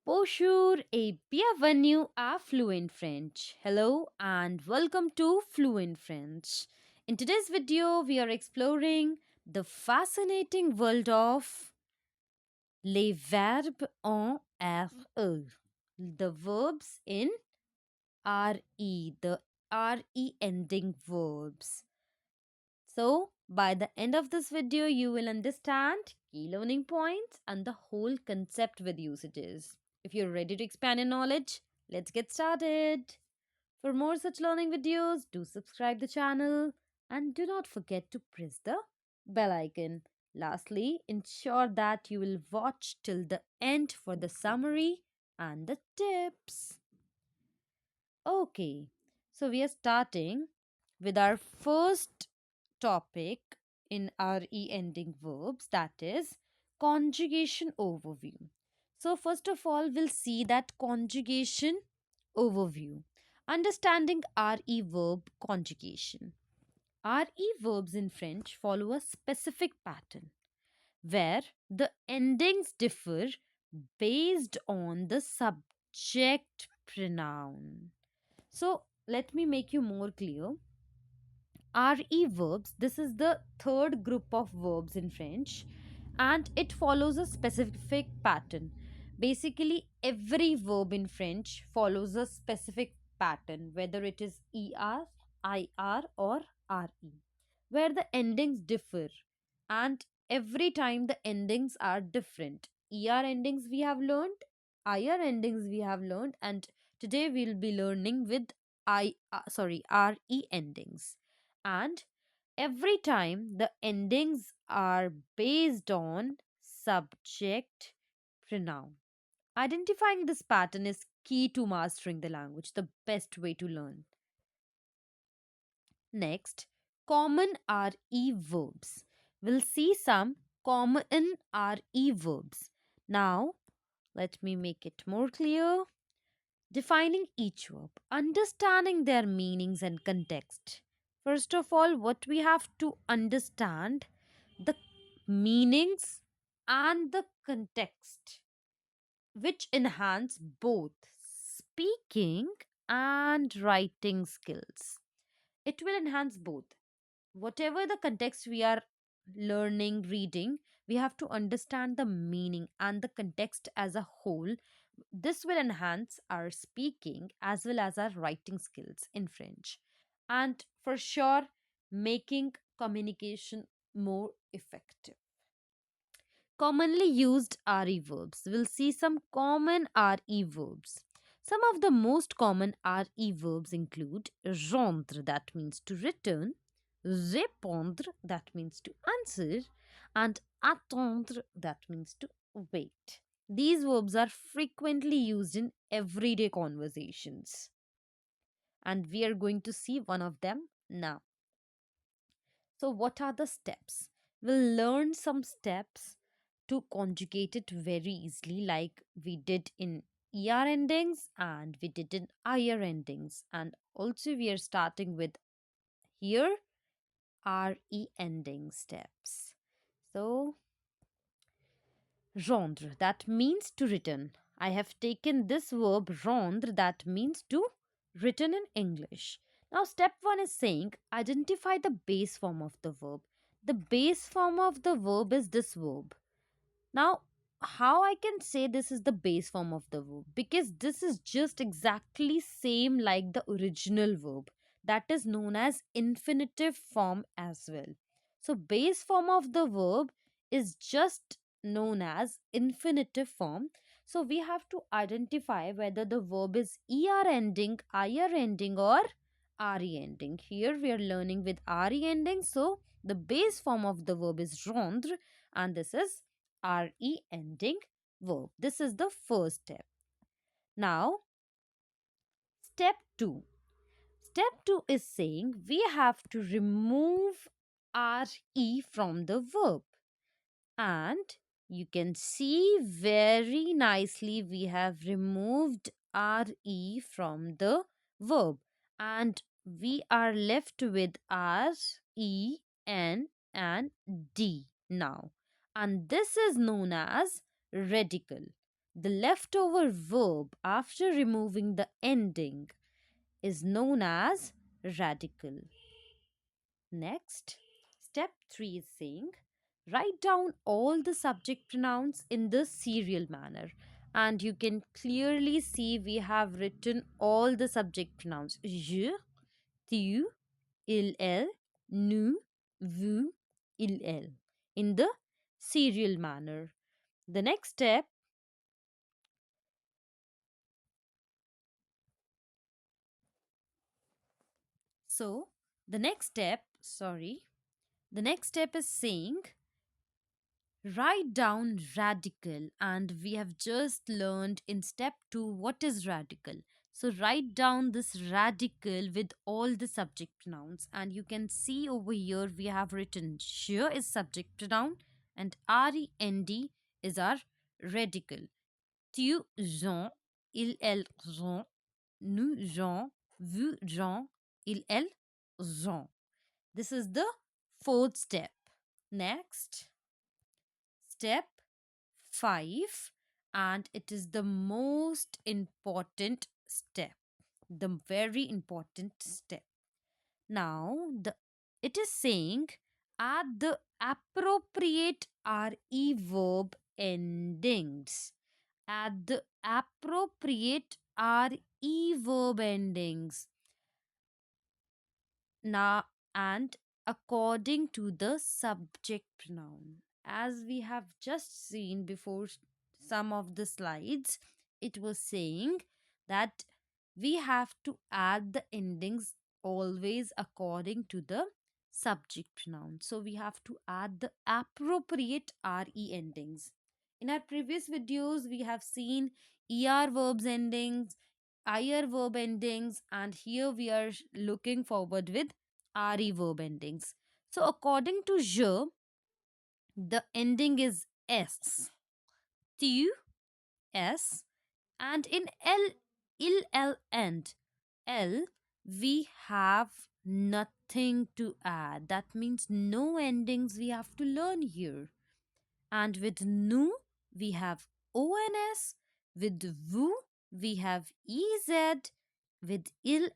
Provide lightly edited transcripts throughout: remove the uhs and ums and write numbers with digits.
Bonjour et bienvenue à Fluent French. Hello and welcome to Fluent French. In today's video, we are exploring the fascinating world of les verbes en RE, the verbs in RE, the RE ending verbs. So, by the end of this video, you will understand key learning points and the whole concept with usages. If you're ready to expand your knowledge, let's get started. For more such learning videos, do subscribe the channel and do not forget to press the bell icon. Lastly, ensure that you will watch till the end for the summary and the tips. Okay, so we are starting with our first topic in our E ending verbs, that is conjugation overview. So, first of all, we'll see that conjugation overview. Understanding RE verb conjugation. RE verbs in French follow a specific pattern where the endings differ based on the subject pronoun. So, let me make you more clear. RE verbs, this is the third group of verbs in French, and it follows a specific pattern. Basically, every verb in French follows a specific pattern, whether it is ER, IR, or RE, where the endings differ, and every time the endings are different. ER endings we have learned, IR endings we have learned, and today we'll be learning with RE endings. And every time the endings are based on subject pronoun. Identifying this pattern is key to mastering the language, the best way to learn. Next, common RE verbs. We'll see some common RE verbs. Now, let me make it more clear. Defining each verb, understanding their meanings and context. First of all, what we have to understand the meanings and the context, which enhance both speaking and writing skills. It will enhance both. Whatever the context we are learning, reading, we have to understand the meaning and the context as a whole. This will enhance our speaking as well as our writing skills in French, and for sure, making communication more effective. Commonly used RE verbs. We'll see some common RE verbs. Some of the most common RE verbs include rendre, that means to return, répondre, that means to answer, and attendre, that means to wait. These verbs are frequently used in everyday conversations, and we are going to see one of them now. So, what are the steps? We'll learn some steps to conjugate it very easily, like we did in ER endings and we did in IR endings. And also, we are starting with here RE ending steps. So, rendre, that means to return. I have taken this verb rendre, that means to return in English. Now, step one is saying identify the base form of the verb. The base form of the verb is this verb. Now, how I can say this is the base form of the verb? Because this is just exactly same like the original verb, that is known as infinitive form as well. So, base form of the verb is just known as infinitive form. So, we have to identify whether the verb is ER ending, IR ending, or RE ending. Here we are learning with RE ending. So, the base form of the verb is rendre, and this is RE ending verb. This is the first step. Now, step 2. Step 2 is saying we have to remove RE from the verb. And you can see very nicely we have removed RE from the verb. And we are left with R, E, N, and D now. And this is known as radical. The leftover verb after removing the ending is known as radical. Next, step 3 is saying write down all the subject pronouns in the serial manner. And you can clearly see we have written all the subject pronouns je, tu, il, elle, nous, vous, il, elle in the serial manner. The next step, so the next step is saying write down radical, and we have just learned in step 2 what is radical. So write down this radical with all the subject pronouns, and you can see over here we have written je is subject pronoun and rend is our radical. Tu, Jean, il, elle, Jean, nous, Jean, vous, Jean, il, elle, Jean. This is the fourth step. Next, step 5, and it is the most important step, the very important step. Now, it is saying add the appropriate re verb endings. Add the appropriate re verb endings. Now, and according to the subject pronoun. As we have just seen before some of the slides, it was saying that we have to add the endings always according to the subject pronoun. So we have to add the appropriate re endings. In our previous videos, we have seen er verbs endings, ir verb endings, and here we are looking forward with re verb endings. So according to je, the ending is s, tu, s, and in l, il, l, and l, we have nothing to add. That means no endings we have to learn here. And with nu, we have ONS. With vu, we have EZ. With il,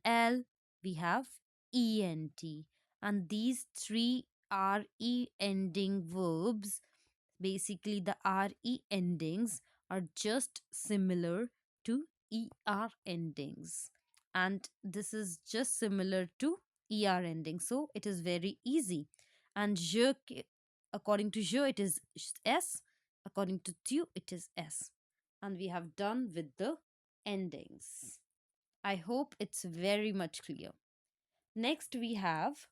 we have ENT. And these three RE ending verbs, basically the RE endings, are just similar to ER endings. And this is just similar to ER endings. So it is very easy. And je, according to je, it is S. According to tu, it is S. And we have done with the endings. I hope it's very much clear. Next, we have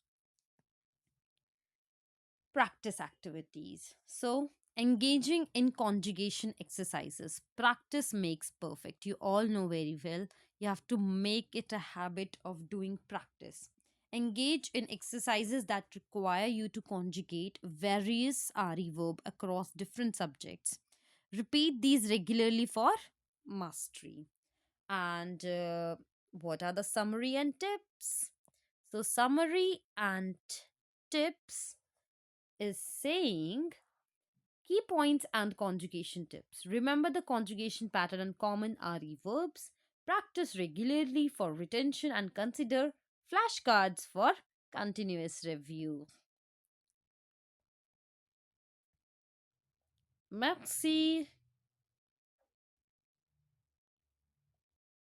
practice activities. So, engaging in conjugation exercises. Practice makes perfect. You all know very well. You have to make it a habit of doing practice. Engage in exercises that require you to conjugate various RE verb across different subjects. Repeat these regularly for mastery. And what are the summary and tips? So, summary and tips is saying key points and conjugation tips. Remember the conjugation pattern and common RE verbs. Practice regularly for retention and consider flashcards for continuous review. Merci.